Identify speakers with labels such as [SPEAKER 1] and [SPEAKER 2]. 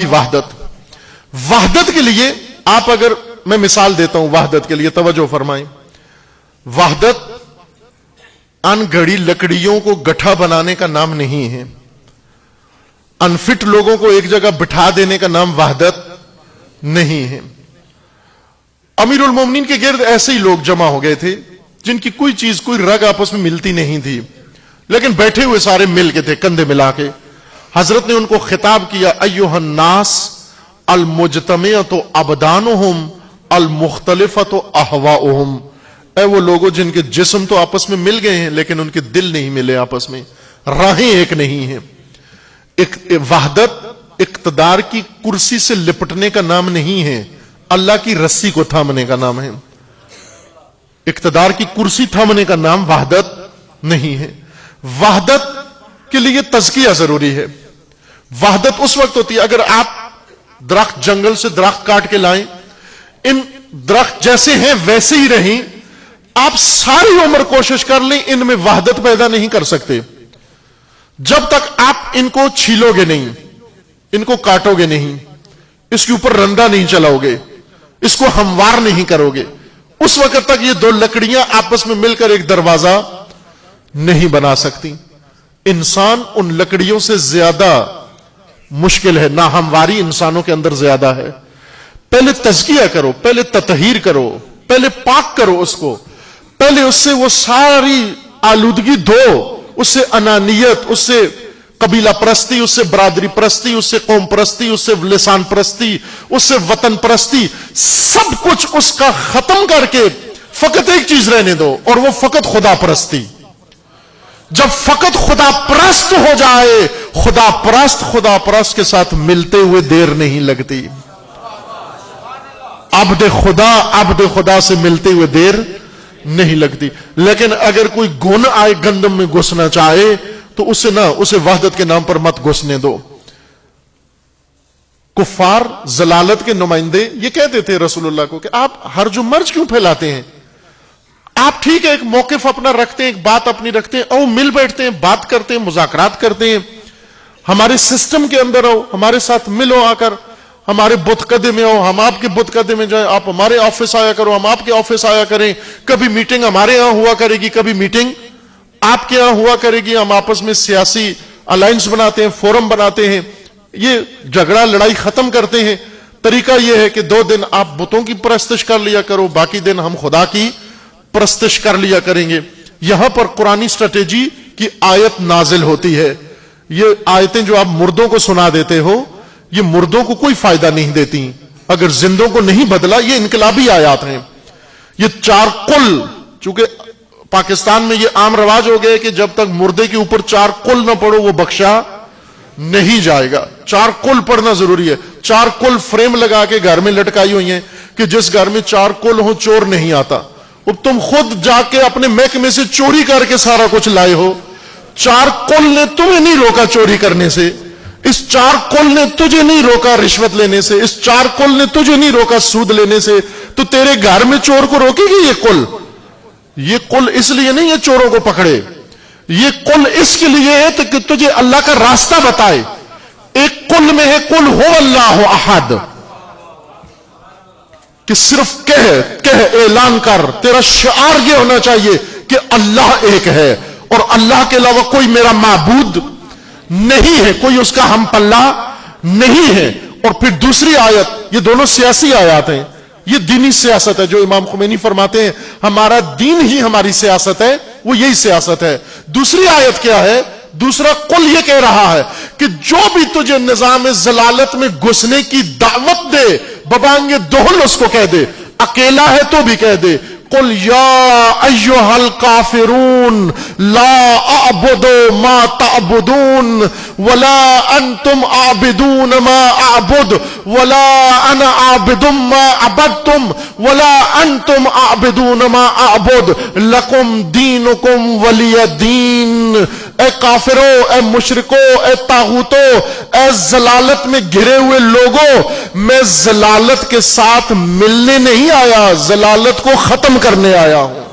[SPEAKER 1] وحدت وحدت کے لیے آپ اگر میں مثال دیتا ہوں وحدت کے لیے توجہ فرمائیں. وحدت ان گھڑی لکڑیوں کو گٹھا بنانے کا نام نہیں ہے. انفٹ لوگوں کو ایک جگہ بٹھا دینے کا نام وحدت نہیں ہے. امیر المومنین کے گرد ایسے ہی لوگ جمع ہو گئے تھے جن کی کوئی چیز کوئی رگ آپس میں ملتی نہیں تھی، لیکن بیٹھے ہوئے سارے مل کے تھے کندھے ملا کے. حضرت نے ان کو خطاب کیا، ایھا الناس المجتمعۃ ابدانہم المختلفۃ اہواؤہم. اے وہ لوگوں جن کے جسم تو آپس میں مل گئے ہیں لیکن ان کے دل نہیں ملے، آپس میں راہیں ایک نہیں ہیں. وحدت اقتدار کی کرسی سے لپٹنے کا نام نہیں ہے، اللہ کی رسی کو تھامنے کا نام ہے. اقتدار کی کرسی تھامنے کا نام وحدت نہیں ہے. وحدت کے لیے تزکیہ ضروری ہے. وحدت اس وقت ہوتی ہے اگر آپ درخت جنگل سے درخت کاٹ کے لائیں، ان درخت جیسے ہیں ویسے ہی رہیں، آپ ساری عمر کوشش کر لیں ان میں وحدت پیدا نہیں کر سکتے. جب تک آپ ان کو چھیلو گے نہیں، ان کو کاٹو گے نہیں، اس کے اوپر رندا نہیں چلاؤ گے، اس کو ہموار نہیں کرو گے، اس وقت تک یہ دو لکڑیاں آپس میں مل کر ایک دروازہ نہیں بنا سکتی. انسان ان لکڑیوں سے زیادہ مشکل ہے، ناہمواری انسانوں کے اندر زیادہ ہے. پہلے تزکیہ کرو، پہلے تطہیر کرو، پہلے پاک کرو اس کو، پہلے اس سے وہ ساری آلودگی دھو، اس سے انانیت، اس سے قبیلہ پرستی، اس سے برادری پرستی، اس سے قوم پرستی، اس سے لسان پرستی، اس سے وطن پرستی، سب کچھ اس کا ختم کر کے فقط ایک چیز رہنے دو، اور وہ فقط خدا پرستی. جب فقط خدا پرست ہو جائے، خدا پرست کے ساتھ ملتے ہوئے دیر نہیں لگتی. عبد خدا سے ملتے ہوئے دیر نہیں لگتی. لیکن اگر کوئی گن آئے گندم میں گھسنا چاہے تو اسے وحدت کے نام پر مت گھسنے دو. کفار ضلالت کے نمائندے یہ کہتے تھے رسول اللہ کو کہ آپ ہرج و مرج کیوں پھیلاتے ہیں؟ آپ ٹھیک ہے ایک موقف اپنا رکھتے ہیں، ایک بات اپنی رکھتے ہیں، او مل بیٹھتے ہیں، بات کرتے ہیں، مذاکرات کرتے ہیں، ہمارے سسٹم کے اندر آؤ، ہمارے ساتھ ملو، آ کر ہمارے بت قدے میں آؤ، ہم آپ کے بت قدے میں جائیں، آپ ہمارے آفس آیا کرو، ہم آپ کے آفس آیا کریں، کبھی میٹنگ ہمارے یہاں ہوا کرے گی، کبھی میٹنگ آپ کے یہاں ہوا کرے گی، ہم آپس میں سیاسی الائنس بناتے ہیں، فورم بناتے ہیں، یہ جھگڑا لڑائی ختم کرتے ہیں. طریقہ یہ ہے کہ 2 دن آپ بتوں کی پرستش کر لیا کرو، باقی دن ہم خدا کی پرستش کر لیا کریں گے. یہاں پر قرآنی سٹریٹجی کی آیت نازل ہوتی ہے. یہ آیتیں جو آپ مردوں کو سنا دیتے ہو، یہ مردوں کو کوئی فائدہ نہیں دیتی. اگر زندوں کو نہیں بدلا، یہ انقلابی آیات ہیں. یہ 4 قل، چونکہ پاکستان میں یہ عام رواج ہو گیا کہ جب تک مردے کے اوپر 4 قل نہ پڑھو وہ بخشا نہیں جائے گا. 4 قل پڑھنا ضروری ہے. 4 قل فریم لگا کے گھر میں لٹکائی ہوئی ہیں کہ جس گھر میں 4 قل ہوں چور نہیں آتا. اب تم خود جا کے اپنے محکمے سے چوری کر کے سارا کچھ لائے ہو. 4 قل نے تمہیں نہیں روکا چوری کرنے سے، اس 4 قل نے تجھے نہیں روکا رشوت لینے سے، اس 4 قل نے تجھے نہیں روکا سود لینے سے، تو تیرے گھر میں چور کو روکے گی یہ قل؟ یہ قل اس لیے نہیں ہے چوروں کو پکڑے، یہ قل اس کے لیے ہے کہ تجھے اللہ کا راستہ بتائے. ایک قل میں ہے قل هو اللہ احد، کہ صرف کہہ اعلان کر، تیرا شعار یہ ہونا چاہیے کہ اللہ ایک ہے اور اللہ کے علاوہ کوئی میرا معبود نہیں ہے، کوئی اس کا ہم پلہ نہیں ہے. اور پھر دوسری آیت، یہ دونوں سیاسی آیات ہیں، یہ دینی سیاست ہے. جو امام خمینی فرماتے ہیں ہمارا دین ہی ہماری سیاست ہے، وہ یہی سیاست ہے. دوسری آیت کیا ہے؟ دوسرا قل یہ کہہ رہا ہے کہ جو بھی تجھے نظام ضلالت میں گھسنے کی دعوت دے، ببانگ دہل اس کو کہہ دے، اکیلا ہے تو بھی کہہ دے، قل یا ایھا الکافرون لا اعبد ما تعبدون ولا انتم عابدون ما اعبد ولا انا عابد ما عبدتم ولا انتم عابدون ما اعبد لکم دینکم ولی دین. اے کافرو، اے مشرکو، اے طاغوتو، اے ضلالت میں گھرے ہوئے لوگوں، میں ضلالت کے ساتھ ملنے نہیں آیا، ضلالت کو ختم کرنے آیا ہوں.